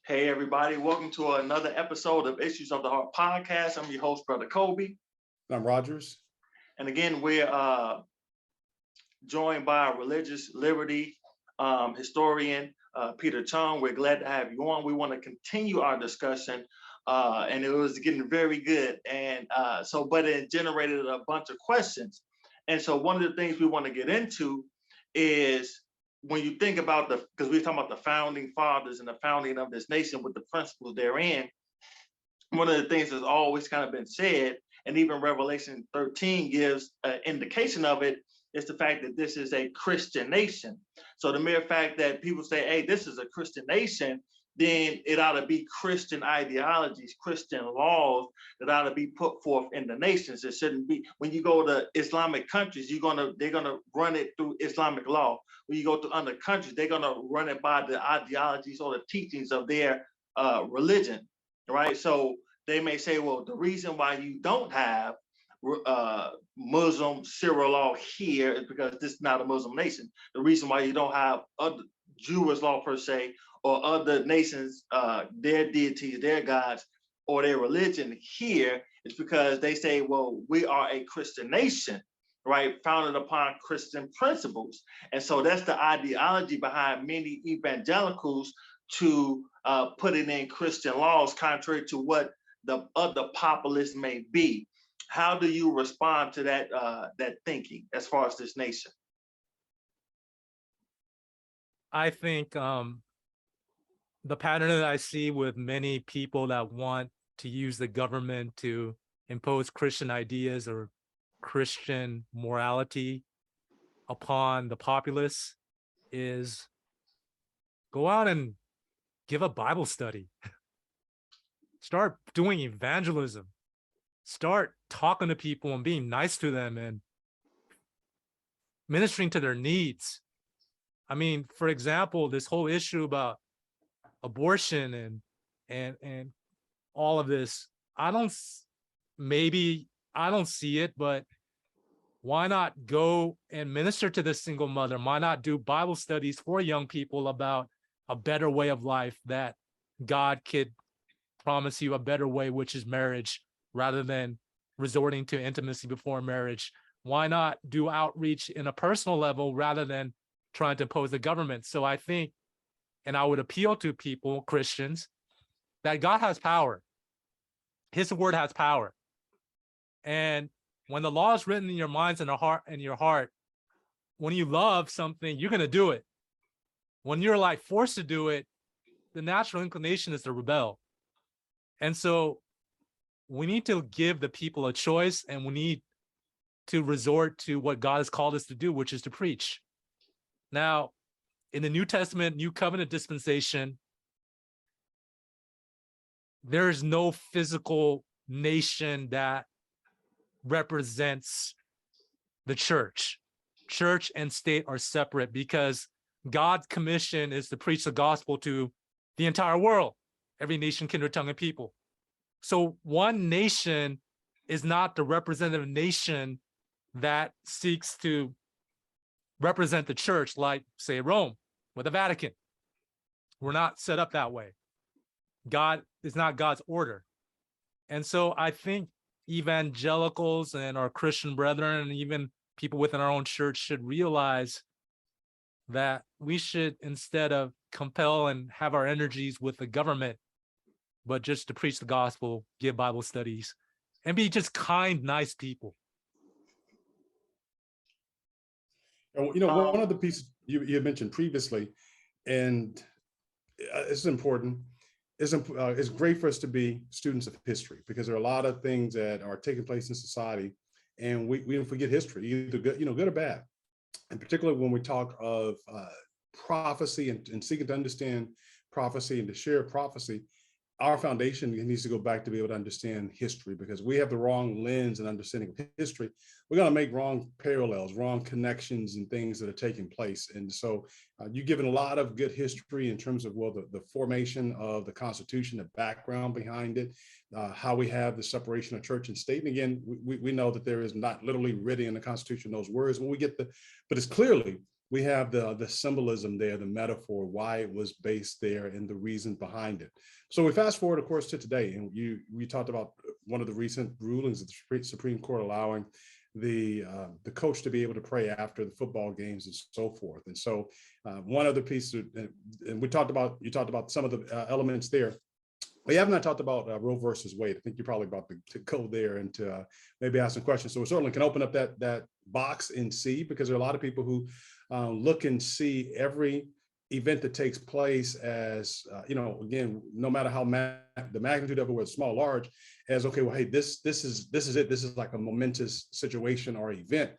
Hey, everybody. Welcome to another episode of Issues of the Heart podcast. I'm your host, Brother Kobe. I'm Rogers. And again, we're joined by a religious liberty historian, Peter Chung. We're glad to have you on. We want to continue our discussion, and it was getting very good. And but it generated a bunch of questions. And so one of the things we want to get into is when you think about because we're talking about the founding fathers and the founding of this nation with the principles therein, one of the things that's always kind of been said, and even Revelation 13 gives an indication of it, is the fact that this is a Christian nation. So the mere fact that people say, hey, this is a Christian nation, then it ought to be Christian ideologies, Christian laws that ought to be put forth in the nations. It shouldn't be, when you go to Islamic countries, they're gonna run it through Islamic law. When you go to other countries, they're gonna run it by the ideologies or the teachings of their religion, right? So they may say, well, the reason why you don't have Muslim Syria law here is because this is not a Muslim nation. The reason why you don't have other Jewish law per se, or other nations, their deities, their gods, or their religion here is because they say, well, we are a Christian nation, right? Founded upon Christian principles. And so that's the ideology behind many evangelicals to putting in Christian laws, contrary to what the other populists may be. How do you respond to that thinking as far as this nation? I think the pattern that I see with many people that want to use the government to impose Christian ideas or Christian morality upon the populace is go out and give a Bible study. Start doing evangelism. Start talking to people and being nice to them and ministering to their needs. I mean, for example, this whole issue about abortion and all of this, I don't see it, but why not go and minister to the single mother? Why not do Bible studies for young people about a better way of life, that God could promise you a better way, which is marriage, rather than resorting to intimacy before marriage? Why not do outreach in a personal level rather than trying to impose the government? So I think, and I would appeal to people, Christians, that God has power. His word has power. And when the law is written in your minds and your heart, when you love something, you're going to do it. When you're like forced to do it, the natural inclination is to rebel. And so we need to give the people a choice, and we need to resort to what God has called us to do, which is to preach. Now, in the New Testament, New Covenant dispensation, there is no physical nation that represents the church. Church and state are separate because God's commission is to preach the gospel to the entire world, every nation, kindred, tongue, and people. So one nation is not the representative nation that seeks to represent the church, like, say, Rome with the Vatican. We're not set up that way. God is not God's order. And so I think evangelicals and our Christian brethren and even people within our own church should realize that we should, instead of compel and have our energies with the government, but just to preach the gospel, give Bible studies, and be just kind, nice people. You know, one of the pieces you had mentioned previously, and it's important, it's great for us to be students of history, because there are a lot of things that are taking place in society, and we don't forget history, either good, good or bad. And particularly when we talk of prophecy and seeking to understand prophecy and to share prophecy, our foundation needs to go back to be able to understand history, because we have the wrong lens and understanding of history. We're going to make wrong parallels, wrong connections and things that are taking place. And so you've given a lot of good history in terms of, well, the formation of the Constitution, the background behind it, how we have the separation of church and state. And again, we know that there is not literally written in the Constitution those words when we get but it's clearly we have the symbolism there, the metaphor, why it was based there, and the reason behind it. So we fast forward, of course, to today, and we talked about one of the recent rulings of the Supreme Court allowing the coach to be able to pray after the football games and so forth. And so one other piece, and you talked about some of the elements there. We have not talked about Roe versus Wade. I think you're probably about to go there and to maybe ask some questions. So we certainly can open up that box and see, because there are a lot of people who look and see every event that takes place as, again, no matter how the magnitude of it, whether small, large, as, okay, well, hey, this is it. This is like a momentous situation or event.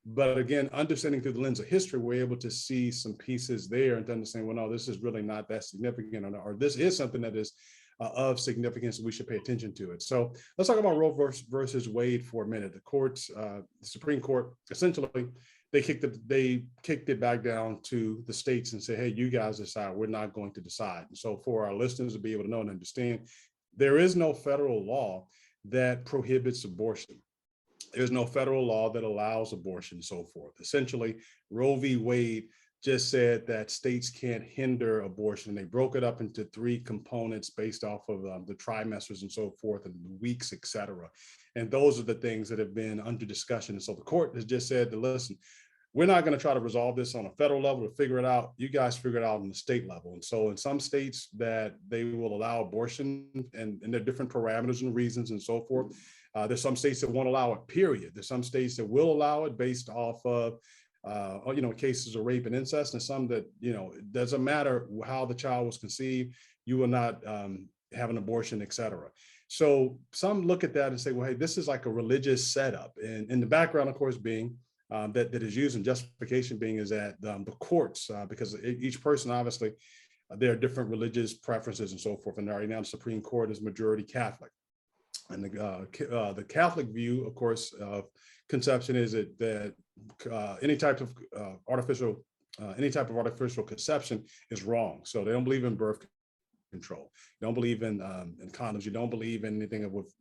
But again, understanding through the lens of history, we're able to see some pieces there and to understand, well, no, this is really not that significant, or this is something that is of significance, we should pay attention to it. So let's talk about Roe versus Wade for a minute. The Supreme Court, essentially, they kicked it back down to the states and say, hey, you guys decide, we're not going to decide. And so for our listeners to be able to know and understand, there is no federal law that prohibits abortion. There's no federal law that allows abortion and so forth. Essentially, Roe v. Wade just said that states can't hinder abortion. They broke it up into 3 components based off of the trimesters and so forth, and the weeks, et cetera. And those are the things that have been under discussion. And so the court has just said, listen, we're not going to try to resolve this on a federal level to figure it out. You guys figure it out on the state level. And so in some states that they will allow abortion, and there are different parameters and reasons and so forth. There's some states that won't allow it, period. There's some states that will allow it based off of cases of rape and incest, and some that, it doesn't matter how the child was conceived, you will not have an abortion, et cetera. So some look at that and say, well, hey, this is like a religious setup. And in the background, of course, being that is used, and justification being is that the courts, because each person, obviously, there are different religious preferences and so forth. And right now the Supreme Court is majority Catholic. And the Catholic view, of course, of conception is that any type of artificial conception is wrong. So they don't believe in birth control. You don't believe in condoms. You don't believe in anything with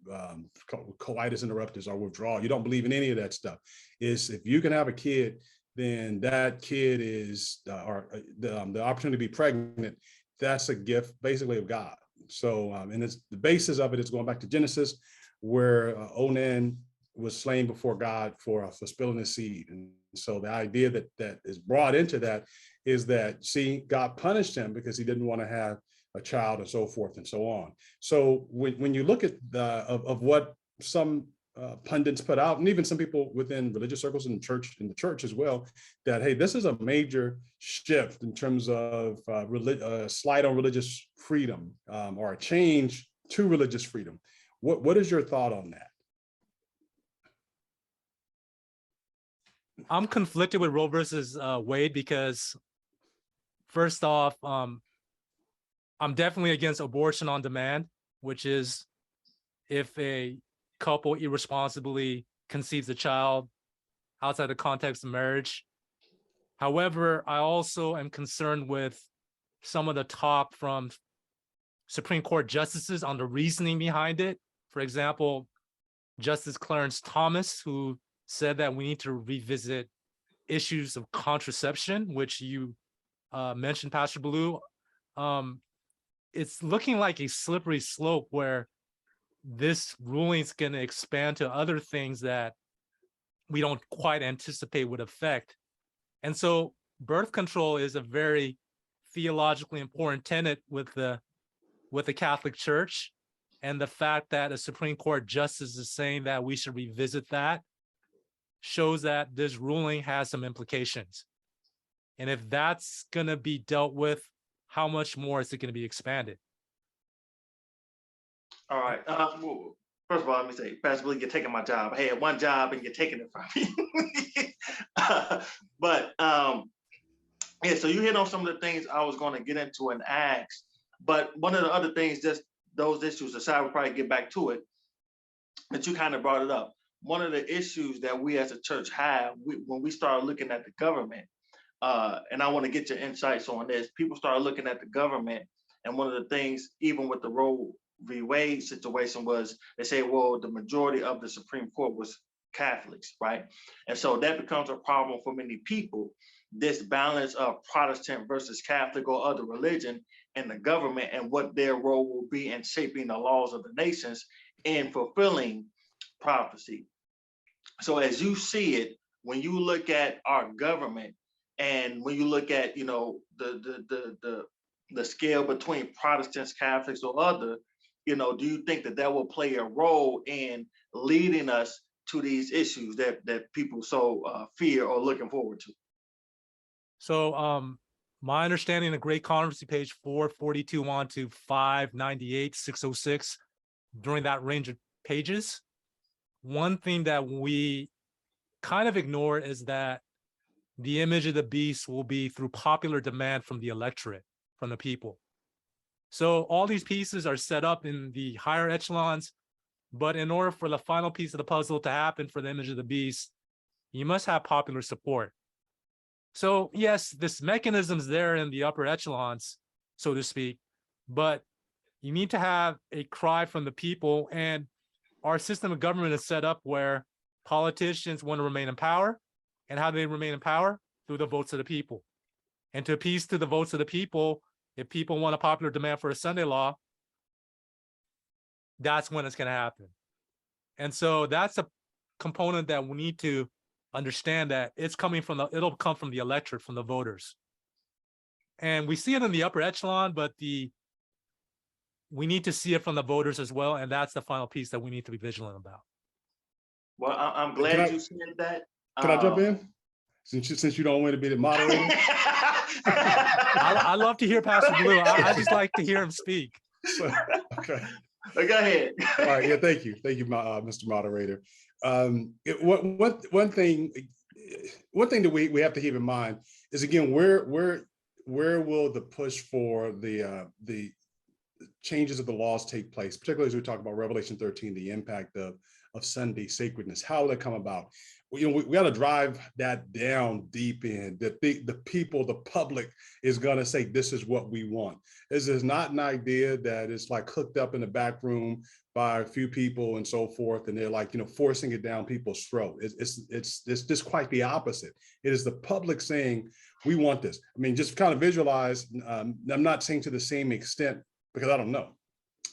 coitus interruptus or withdrawal. You don't believe in any of that stuff. Is if you can have a kid, then that kid is the opportunity to be pregnant. That's a gift, basically, of God. So, and it's the basis of it is going back to Genesis, where Onan was slain before God for spilling his seed. And so the idea that is brought into that is that, see, God punished him because he didn't want to have a child and so forth and so on. So when you look at of what some pundits put out, and even some people within religious circles in the church as well, that, hey, this is a major shift in terms of slight on religious freedom, or a change to religious freedom. What is your thought on that? I'm conflicted with Roe versus Wade because, first off, I'm definitely against abortion on demand, which is if a couple irresponsibly conceives a child outside the context of marriage. However, I also am concerned with some of the talk from Supreme Court justices on the reasoning behind it. For example, Justice Clarence Thomas, who said that we need to revisit issues of contraception, which you mentioned, Pastor Blue. It's looking like a slippery slope where this ruling is going to expand to other things that we don't quite anticipate would affect. And so birth control is a very theologically important tenet with the Catholic Church. And the fact that a Supreme Court justice is saying that we should revisit that shows that this ruling has some implications. And if that's going to be dealt with, how much more is it going to be expanded? All right. Well, first of all, let me say, Pastor Billy, you're taking my job. I had one job and you're taking it from me. But yeah, so you hit on some of the things I was going to get into and ask. But one of the other things, just those issues aside, we'll probably get back to it, but you kind of brought it up. One of the issues that we as a church have when we start looking at the government, and I want to get your insights on this, people start looking at the government, and one of the things, even with the Roe v. Wade situation, was they say, well, the majority of the Supreme Court was Catholics, right? And so that becomes a problem for many people. this balance of Protestant versus Catholic or other religion and the government, and what their role will be in shaping the laws of the nations in fulfilling prophecy. So as you see it, when you look at our government, and when you look at, you know, the scale between Protestants, Catholics, or other, you know, do you think that that will play a role in leading us to these issues that people so fear or looking forward to? So my understanding of Great Controversy, page 442 on to 598, 606, during that range of pages, one thing that we kind of ignore is that the image of the beast will be through popular demand from the electorate, from the people. So all these pieces are set up in the higher echelons, but in order for the final piece of the puzzle to happen for the image of the beast, you must have popular support. So yes, this mechanism's there in the upper echelons, so to speak, but you need to have a cry from the people. And our system of government is set up where politicians want to remain in power. And how do they remain in power? Through the votes of the people. And to appease to the votes of the people, if people want a popular demand for a Sunday law, that's when it's going to happen. And so that's a component that we need to understand, that it's coming from it'll come from the electorate, from the voters. And we see it in the upper echelon, but we need to see it from the voters as well. And that's the final piece that we need to be vigilant about. Well, I'm glad you said that. Can I jump in? Since you don't want to be the moderator? I love to hear Pastor Blue. I just like to hear him speak. Okay. Go ahead. All right. Yeah. Thank you, Mr. Moderator. One thing that we have to keep in mind is, again, where will the push for the changes of the laws take place, particularly as we talk about Revelation 13, the impact of Sunday sacredness? How will that come about? We got to drive that down deep in. The people, the public is going to say, this is what we want. This is not an idea that is like hooked up in the back room by a few people and so forth, and they're like, forcing it down people's throat. It's just quite the opposite. It is the public saying, we want this. I mean, just kind of visualize. I'm not saying to the same extent, because I don't know.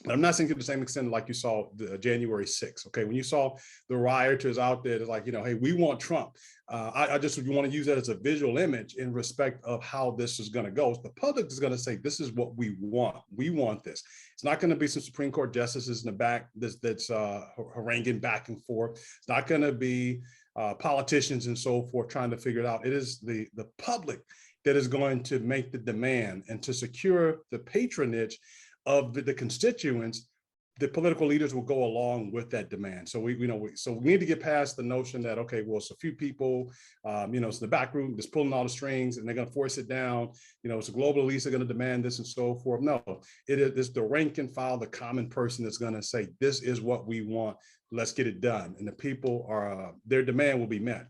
I'm not saying to the same extent like you saw the January 6th. Okay, when you saw the rioters out there, it's like, hey, we want Trump. I just want to use that as a visual image in respect of how this is going to go. The public is going to say, this is what we want. We want this. It's not going to be some Supreme Court justices in the back that's haranguing back and forth. It's not going to be politicians and so forth trying to figure it out. It is the public that is going to make the demand, and to secure the patronage of the constituents. The political leaders will go along with that demand. So we need to get past the notion that, okay, well, it's a few people, it's the back room that's pulling all the strings and they're going to force it down. It's the global elites that are going to demand this and so forth. No, it's the rank and file, the common person that's going to say, this is what we want. Let's get it done. And the people their demand will be met.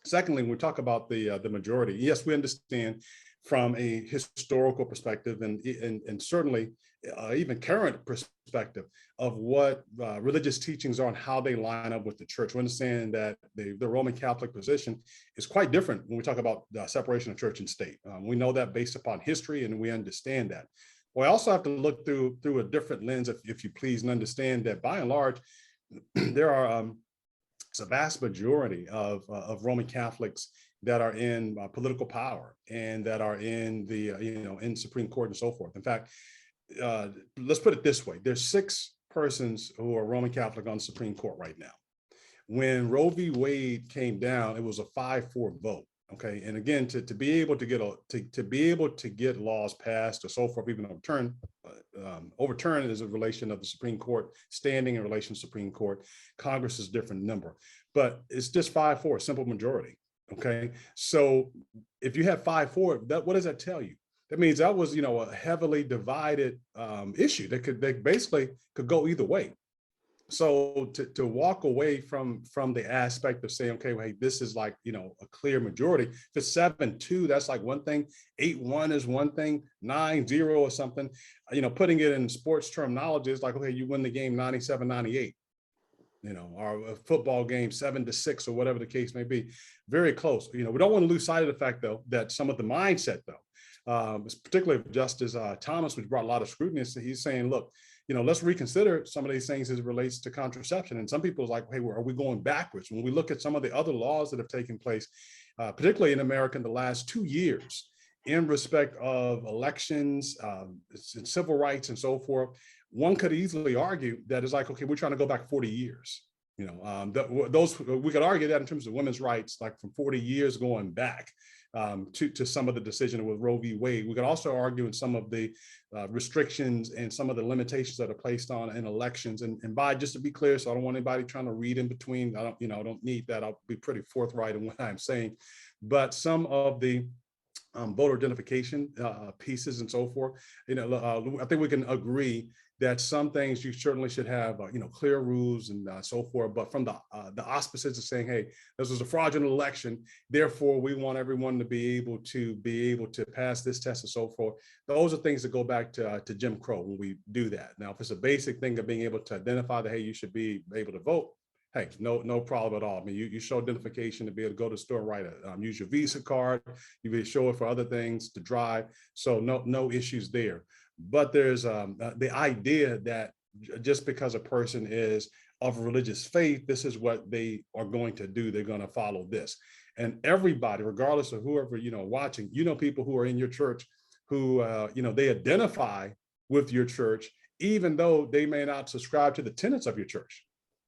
Secondly, when we talk about the majority, yes, we understand from a historical perspective and certainly even current perspective of what religious teachings are and how they line up with the church. We understand that the Roman Catholic position is quite different when we talk about the separation of church and state. We know that based upon history, and we understand that. We also have to look through a different lens, if you please, and understand that by and large, there are it's a vast majority of Roman Catholics that are in political power and that are in the in Supreme Court and so forth. In fact, let's put it this way: there's 6 persons who are Roman Catholic on the Supreme Court right now. When Roe v. Wade came down, it was a 5-4 vote. Okay, and again, to be able to get laws passed or so forth, even overturned as a relation of the Supreme Court, standing in relation to Supreme Court, Congress is a different number, but it's just 5-4, simple majority. Okay, so if you have 5-4, what does that tell you? That means that was a heavily divided issue that basically could go either way. So to walk away from the aspect of saying, okay, well, hey, this is like, a clear majority. If it's 7-2, that's like one thing. 8-1 is one thing. 9-0 or something. Putting it in sports terminology is like, okay, you win the game 97-98. or a football game 7-6 or whatever the case may be, very close. We don't want to lose sight of the fact, though, that some of the mindset, though, particularly Justice Thomas, which brought a lot of scrutiny, he's saying, look, let's reconsider some of these things as it relates to contraception. And some people are like, hey, are we going backwards? When we look at some of the other laws that have taken place, particularly in America in the last 2 years, in respect of elections, and civil rights and so forth, one could easily argue that it's like, okay, we're trying to go back 40 years. Those we could argue that in terms of women's rights, like from 40 years going back, to some of the decision with Roe v. Wade. We could also argue in some of the restrictions and some of the limitations that are placed on in elections. And by, just to be clear, so I don't want anybody trying to read in between. I don't need that. I'll be pretty forthright in what I'm saying. But some of the voter identification pieces and so forth, I think we can agree that some things you certainly should have, clear rules and so forth. But from the auspices of saying, hey, this was a fraudulent election, therefore we want everyone to be able to pass this test and so forth. Those are things that go back to Jim Crow when we do that. Now, if it's a basic thing of being able to identify that, hey, you should be able to vote, hey, no problem at all. I mean, you show identification to be able to go to the store, right? Use your Visa card. You can show it for other things to drive. So no issues there. But there's the idea that just because a person is of religious faith, this is what they are going to do. They're going to follow this. And everybody, regardless of whoever, watching, people who are in your church who, they identify with your church, even though they may not subscribe to the tenets of your church.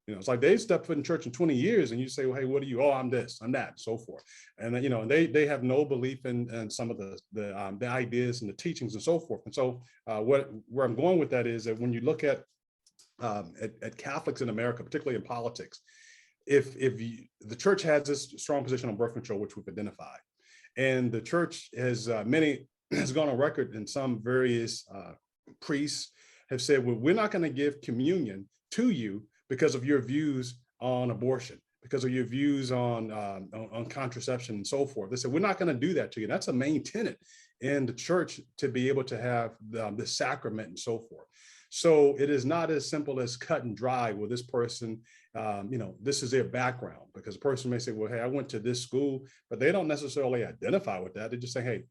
It's like they stepped foot in church in 20 years and you say, well, hey, what are you? Oh, I'm this, I'm that, so forth. And they have no belief in some of the ideas and the teachings and so forth. And so where I'm going with that is that when you look at Catholics in America, particularly in politics, the church has this strong position on birth control, which we've identified. And the church has gone on record, and some various priests have said, well, we're not going to give communion to you because of your views on abortion, because of your views on contraception and so forth. They said, we're not going to do that to you. That's a main tenet in the church, to be able to have the sacrament and so forth. So it is not as simple as cut and dry with this person, this is their background, because a person may say, well, hey, I went to this school, but they don't necessarily identify with that. They just say, hey,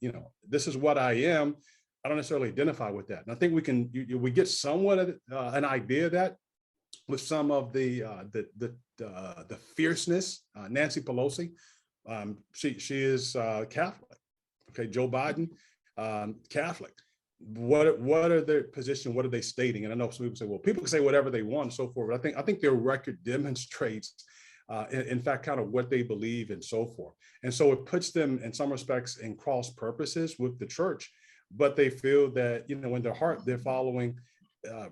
this is what I am. I don't necessarily identify with that. And I think we get somewhat of an idea of that with some of the fierceness. Nancy Pelosi, she is Catholic. Okay, Joe Biden, Catholic. What are their position? What are they stating? And I know some people say, well, people can say whatever they want and so forth. But I think their record demonstrates, in fact, kind of what they believe and so forth. And so it puts them in some respects in cross purposes with the church, but they feel that, in their heart, they're following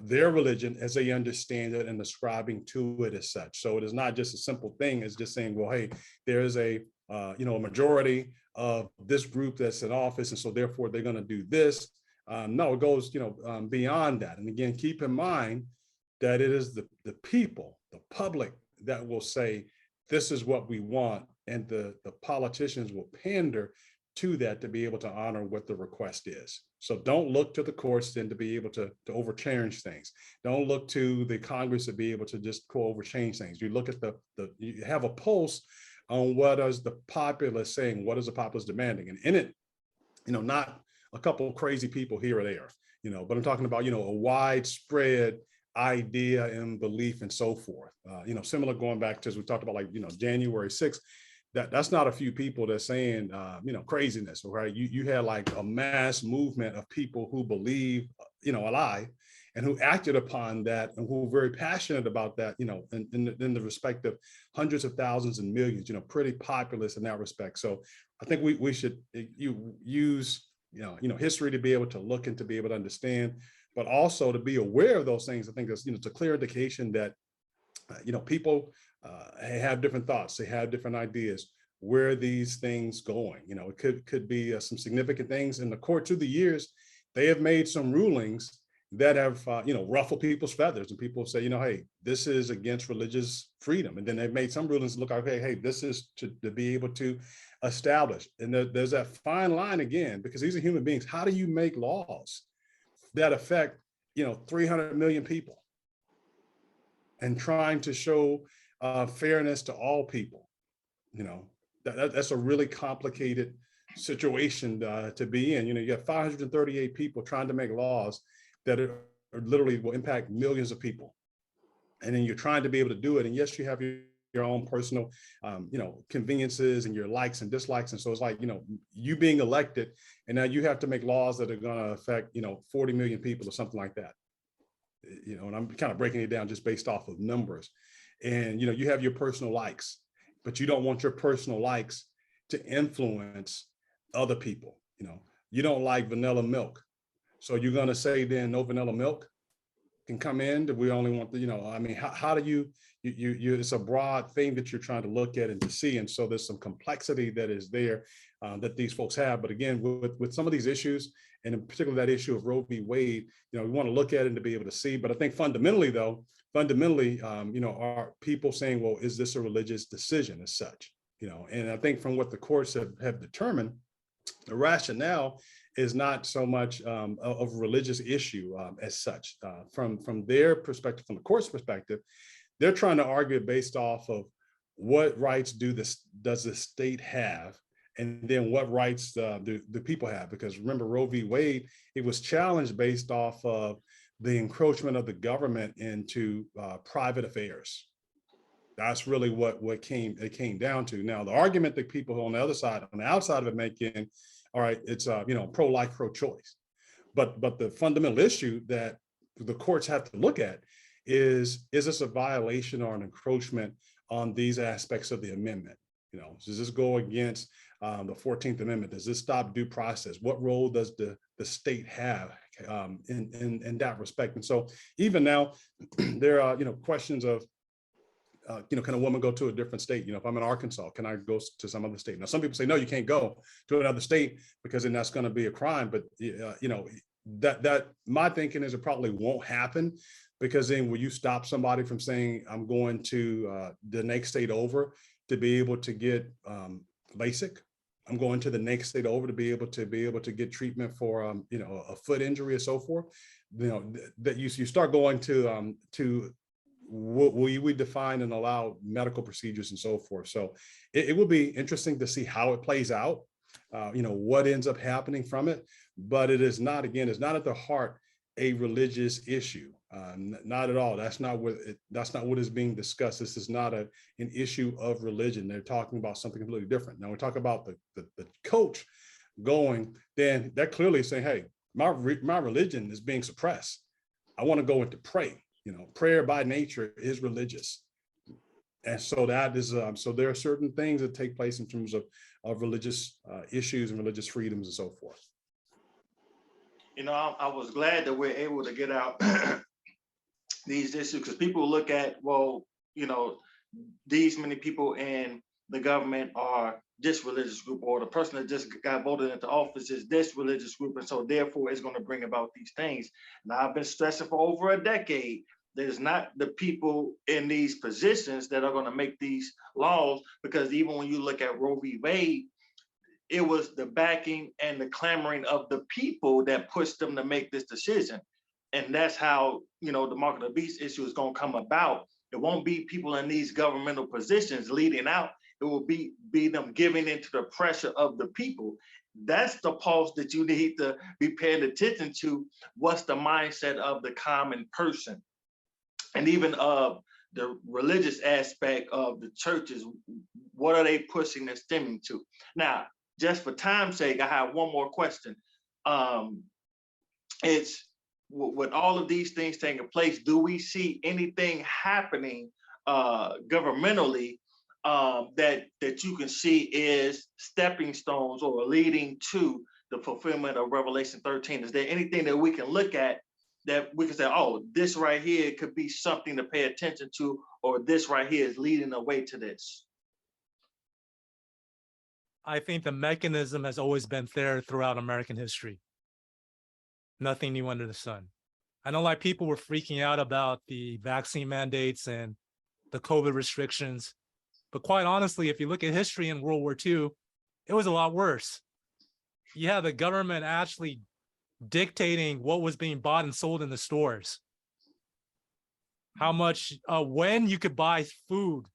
their religion as they understand it and ascribing to it as such. So it is not just a simple thing as just saying, well, hey, there is a majority of this group that's in office, and so therefore they're going to do this. No, it goes beyond that. And again, keep in mind that it is the people, the public, that will say, this is what we want, and the politicians will pander to that to be able to honor what the request is. So don't look to the courts then to be able to overchange things. Don't look to the Congress to be able to just overchange things. You look at you have a pulse on what is the populace saying, what is the populace demanding, and in it, not a couple of crazy people here or there, but I'm talking about, a widespread idea and belief and so forth. Similar going back to, as we talked about, like, January 6th. That's not a few people that's saying, craziness, right? You had like a mass movement of people who believe, a lie, and who acted upon that, and who were very passionate about that, in the respect of hundreds of thousands and millions, pretty populous in that respect. So I think we should use, history to be able to look and to be able to understand, but also to be aware of those things. I think that's, it's a clear indication that, people have different thoughts, they have different ideas. Where are these things going? It could be some significant things. In the court through the years, they have made some rulings that have, ruffled people's feathers, and people say, hey, this is against religious freedom. And then they've made some rulings look like, hey, this is to be able to establish. And there's that fine line again, because these are human beings. How do you make laws that affect, 300 million people? and trying to show fairness to all people. You know, that's a really complicated situation to be in. You know, you got 538 people trying to make laws that are literally will impact millions of people. And then you're trying to be able to do it. And yes, you have your own personal, conveniences and your likes and dislikes. And so it's like, you being elected, and now you have to make laws that are going to affect, 40 million people or something like that. And I'm kind of breaking it down just based off of numbers. And, you have your personal likes, but you don't want your personal likes to influence other people. You don't like vanilla milk. So you're going to say then no vanilla milk can come in, that we only want the, how do you it's a broad thing that you're trying to look at and to see. And so there's some complexity that is there that these folks have. But again, with some of these issues, and in particular that issue of Roe v. Wade, we want to look at it and to be able to see. But I think fundamentally, are people saying, well, is this a religious decision as such? And I think from what the courts have determined, the rationale is not so much of a religious issue as such. From their perspective, from the court's perspective, they're trying to argue it based off of what rights does the state have, and then what rights do people have? Because remember, Roe v. Wade, it was challenged based off of the encroachment of the government into private affairs. That's really what it came down to. Now, the argument that people on the outside of it making, all right, it's pro-life, pro-choice, but the fundamental issue that the courts have to look at is this a violation or an encroachment on these aspects of the amendment? Does this go against the 14th Amendment? Does this stop due process? What role does the state have in that respect? And so even now, there are questions of can a woman go to a different state? If I'm in Arkansas, can I go to some other state? Now, some people say, no, you can't go to another state because then that's going to be a crime. But, that my thinking is it probably won't happen, because then will you stop somebody from saying, I'm going to the next state over to be able to get LASIK? I'm going to the next state over to be able to get treatment for, a foot injury or so forth. That you start going to will we define and allow medical procedures and so forth. So it will be interesting to see how it plays out, what ends up happening from it. But it is not, again, it's not at the heart a religious issue, not at all. That's not what is being discussed. This is not an issue of religion. They're talking about something completely different. Now we talk about the coach going, then they're clearly saying, hey, my religion is being suppressed. I want to go into pray. Prayer by nature is religious. And so that is, so there are certain things that take place in terms of religious issues and religious freedoms and so forth. I was glad that we're able to get out these issues, because people look at, well, these many people in the government are this religious group, or the person that just got voted into office is this religious group. And so therefore it's going to bring about these things. Now, I've been stressing for over a decade, there's not the people in these positions that are going to make these laws, because even when you look at Roe v. Wade, it was the backing and the clamoring of the people that pushed them to make this decision. And that's how, the mark of the beast issue is going to come about. It won't be people in these governmental positions leading out. It will be them giving into the pressure of the people. That's the pulse that you need to be paying attention to. What's the mindset of the common person? And even the religious aspect of the churches, what are they pushing and stemming to? Now, just for time's sake, I have one more question. It's with all of these things taking place, do we see anything happening governmentally that you can see is stepping stones or leading to the fulfillment of Revelation 13? Is there anything that we can look at that we can say, oh, this right here could be something to pay attention to, or this right here is leading the way to this? I think the mechanism has always been there throughout American history. Nothing new under the sun. I know people were freaking out about the vaccine mandates and the COVID restrictions, but quite honestly, if you look at history in World War II, it was a lot worse. You had the government actually dictating what was being bought and sold in the stores. how much, when you could buy food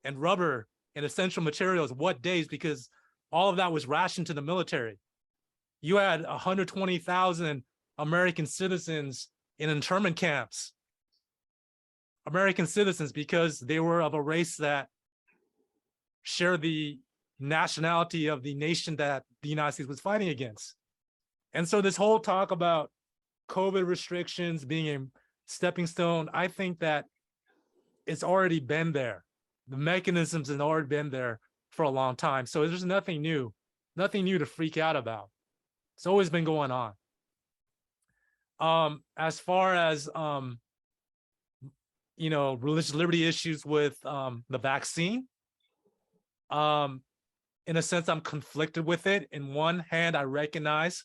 and rubber and essential materials, what days, because all of that was rationed to the military. You had 120,000 American citizens in internment camps. American citizens, because they were of a race that shared the nationality of the nation that the United States was fighting against. And so this whole talk about COVID restrictions being a stepping stone, I think that it's already been there. The mechanisms have already been there for a long time. So there's nothing new to freak out about. It's always been going on. As far as religious liberty issues with the vaccine, in a sense, I'm conflicted with it. In one hand, I recognize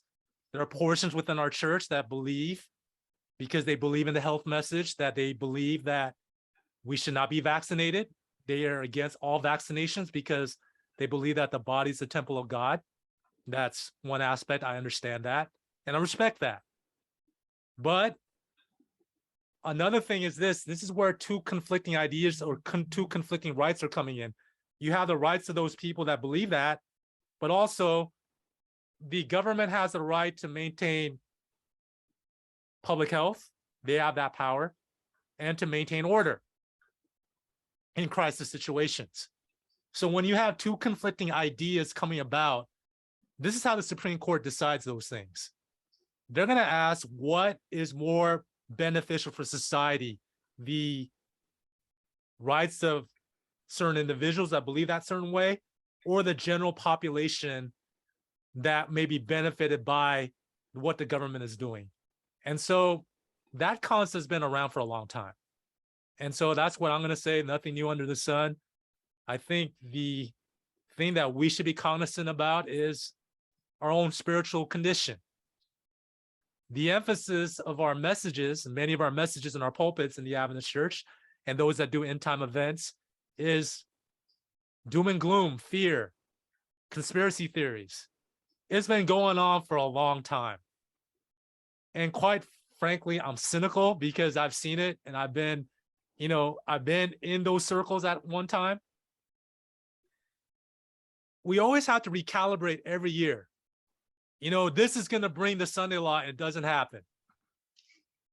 there are portions within our church that believe, because they believe in the health message, that they believe that we should not be vaccinated. They are against all vaccinations because they believe that the body is the temple of God. That's one aspect. I understand that, and I respect that. But another thing is this is where two conflicting ideas or two conflicting rights are coming in. You have the rights of those people that believe that, but also the government has the right to maintain public health. They have that power, and to maintain order in crisis situations. So when you have two conflicting ideas coming about, this is how the Supreme Court decides those things. They're going to ask what is more beneficial for society, the rights of certain individuals that believe that certain way, or the general population that may be benefited by what the government is doing. And so that concept has been around for a long time. And so that's what I'm going to say, nothing new under the sun. I think the thing that we should be cognizant about is our own spiritual condition. The emphasis of our messages, many of our messages in our pulpits in the Adventist Church, and those that do end-time events, is doom and gloom, fear, conspiracy theories. It's been going on for a long time. And quite frankly, I'm cynical because I've seen it, and I've been in those circles at one time. We always have to recalibrate every year. This is going to bring the Sunday law, and it doesn't happen.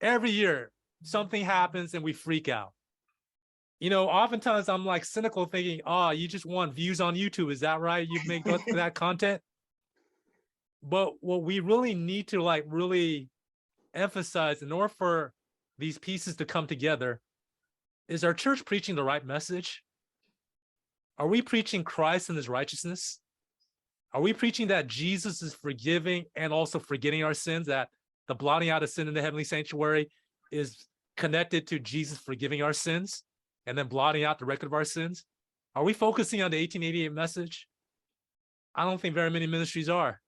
Every year, something happens and we freak out. Oftentimes I'm like cynical thinking, you just want views on YouTube. Is that right? You make that content? But what we really need to really emphasize in order for these pieces to come together is our church preaching the right message? Are we preaching Christ and his righteousness? Are we preaching that Jesus is forgiving and also forgetting our sins, that the blotting out of sin in the heavenly sanctuary is connected to Jesus forgiving our sins and then blotting out the record of our sins? Are we focusing on the 1888 message? I don't think very many ministries are.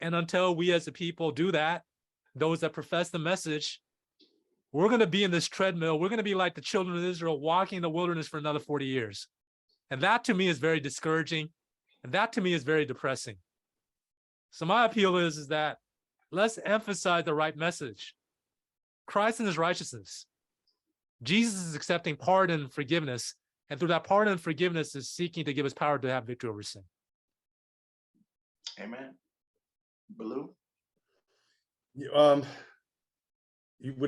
And until we as a people do that, those that profess the message, we're going to be in this treadmill. We're going to be like the children of Israel walking in the wilderness for another 40 years. And that to me is very discouraging. And that to me is very depressing. So my appeal is that let's emphasize the right message. Christ and his righteousness. Jesus is accepting pardon and forgiveness. And through that pardon and forgiveness is seeking to give us power to have victory over sin. Amen. Blue? We don't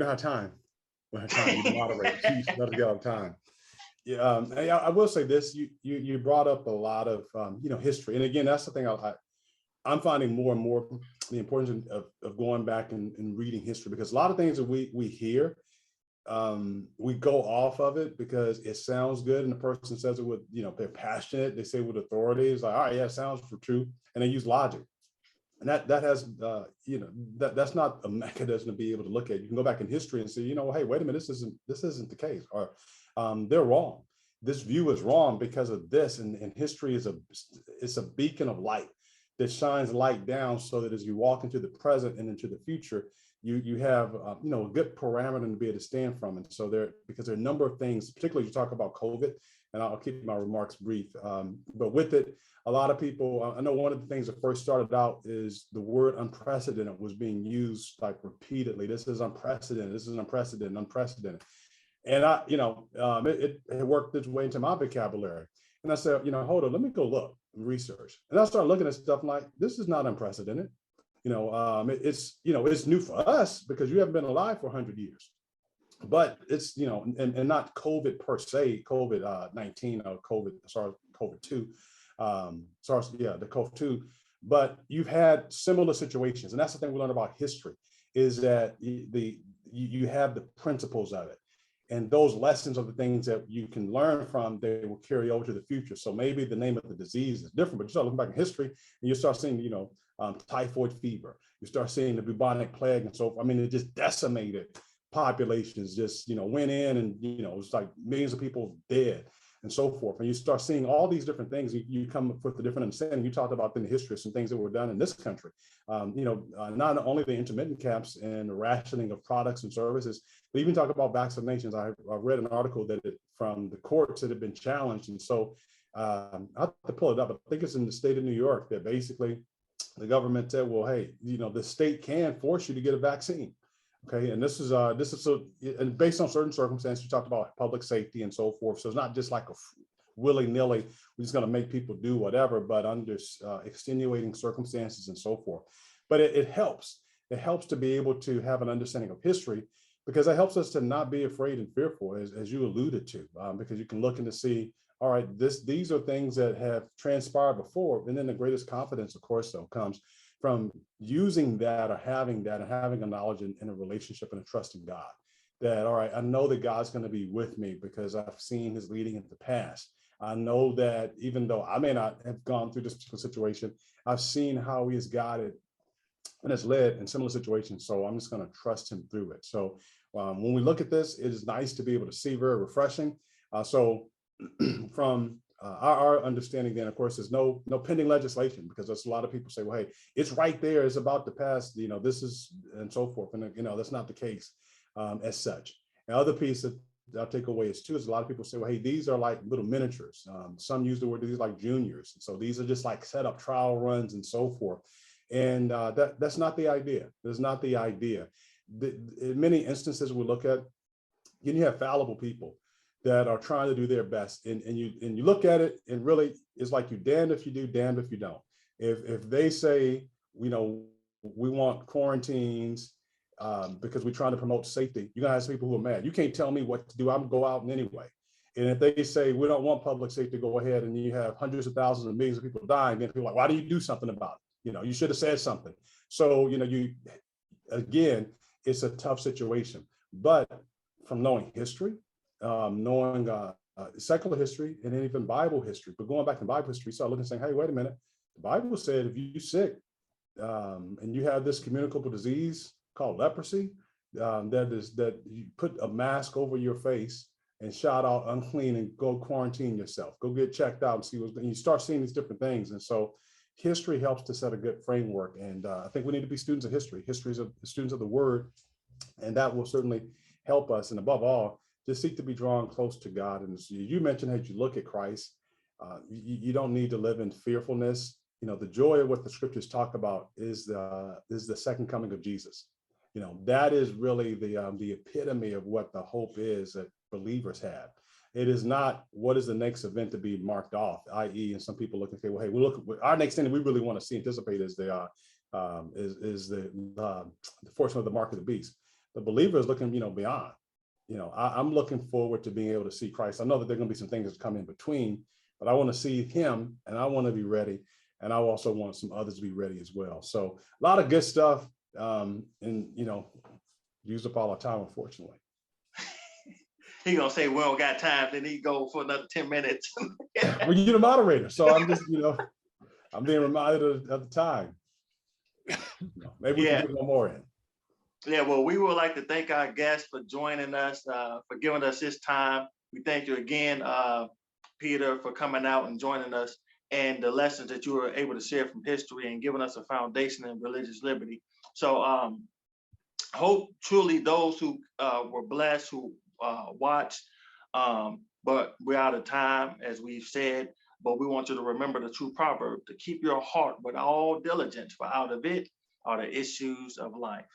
have time. We don't have time. You moderate. Please let us get out of time. Yeah, I will say this. You brought up a lot of history, and again, that's the thing I'm finding more and more the importance of going back and reading history, because a lot of things that we hear, we go off of it because it sounds good, and the person says it with they're passionate. They say it with authority. It's like, all right, yeah, it sounds true, and they use logic. And that has, that's not a mechanism to be able to look at. You can go back in history and say, hey, wait a minute, this isn't the case, or they're wrong. This view is wrong because of this. And history is a beacon of light that shines light down so that as you walk into the present and into the future, you have a good parameter to be able to stand from. And so because there are a number of things, particularly you talk about COVID, and I'll keep my remarks brief. But with it, a lot of people, I know one of the things that first started out is the word unprecedented was being used repeatedly. This is unprecedented. This is unprecedented, unprecedented. And it worked its way into my vocabulary. And I said, hold on, let me go look and research. And I started looking at stuff like, this is not unprecedented. It's new for us because you haven't been alive for 100 years. But it's, and not COVID per se, COVID-19 or COVID-2, the COVID-2, but you've had similar situations. And that's the thing we learn about history, is that you have the principles of it. And those lessons are the things that you can learn from, they will carry over to the future. So maybe the name of the disease is different, but you start looking back in history and you start seeing, typhoid fever, you start seeing the bubonic plague and so forth. I mean, it just decimated populations, just, went in and, it was like millions of people dead and so forth. And you start seeing all these different things, you come with a different understanding. You talked about in the history, some things that were done in this country, not only the intermittent caps and the rationing of products and services, but even talk about vaccinations. I read an article from the courts that had been challenged. And so I have to pull it up. I think it's in the state of New York that basically the government said, well, hey, the state can force you to get a vaccine. Okay, and this is so, and based on certain circumstances, you talked about public safety and so forth. So it's not just like a willy-nilly, we're just going to make people do whatever, but under extenuating circumstances and so forth. But it helps. It helps to be able to have an understanding of history, because it helps us to not be afraid and fearful, as you alluded to, because you can look and to see, all right, these are things that have transpired before. And then the greatest confidence, of course, though, comes from using that or having a knowledge and a relationship and a trust in God, that, all right, I know that God's going to be with me because I've seen his leading in the past. I know that even though I may not have gone through this particular situation, I've seen how he has guided and has led in similar situations. So I'm just going to trust him through it. So when we look at this, it is nice to be able to see, very refreshing. So from our understanding, then, of course, there's no pending legislation, because there's a lot of people say, well, hey, it's right there, it's about to pass, this is, and so forth. And, that's not the case as such. The other piece that I'll take away is a lot of people say, well, hey, these are like little miniatures. Some use the word, these are like juniors. So these are just like set up trial runs and so forth. And that's not the idea. That's not the idea. In many instances, we look at, you have fallible people that are trying to do their best, and you look at it, and really it's like, you damned if you do, damned if you don't. If they say, we want quarantines because we're trying to promote safety, you're gonna have people who are mad. You can't tell me what to do. I'm gonna go out anyway. And if they say we don't want public safety, go ahead, and you have hundreds of thousands and millions of people dying, then people are like, why do you do something about it? You should have said something. So again, it's a tough situation. But from knowing history, knowing secular history, and then even Bible history, but going back in Bible history, start looking and saying, hey, wait a minute. The Bible said if you're sick and you have this communicable disease called leprosy, that you put a mask over your face and shout out unclean and go quarantine yourself, go get checked out and see what's going on. You start seeing these different things. And so history helps to set a good framework. And I think we need to be students of history. History is students of the word, and that will certainly help us. And above all, just seek to be drawn close to God. And as you mentioned, as you look at Christ, you don't need to live in fearfulness. The joy of what the scriptures talk about is the second coming of Jesus. That is really the epitome of what the hope is that believers have. It is not what is the next event to be marked off, i.e., and some people look and say, well, hey, we look, our next thing that we really want to see, anticipate, is the fortune of the mark of the beast. The believer is looking, beyond. I'm looking forward to being able to see Christ. I know that there are going to be some things that come in between, but I want to see him, and I want to be ready, and I also want some others to be ready as well. So a lot of good stuff, and used up all our time, unfortunately. He gonna say we don't got time, then he go for another 10 minutes. Well, you're the moderator, so I'm just, I'm being reminded of the time. Maybe we can get one more in. Yeah, well, we would like to thank our guest for joining us, for giving us his time. We thank you again, Peter, for coming out and joining us, and the lessons that you were able to share from history and giving us a foundation in religious liberty. So hope truly those who were blessed, who watched, but we're out of time, as we've said, but we want you to remember the true proverb, to keep your heart with all diligence, for out of it are the issues of life.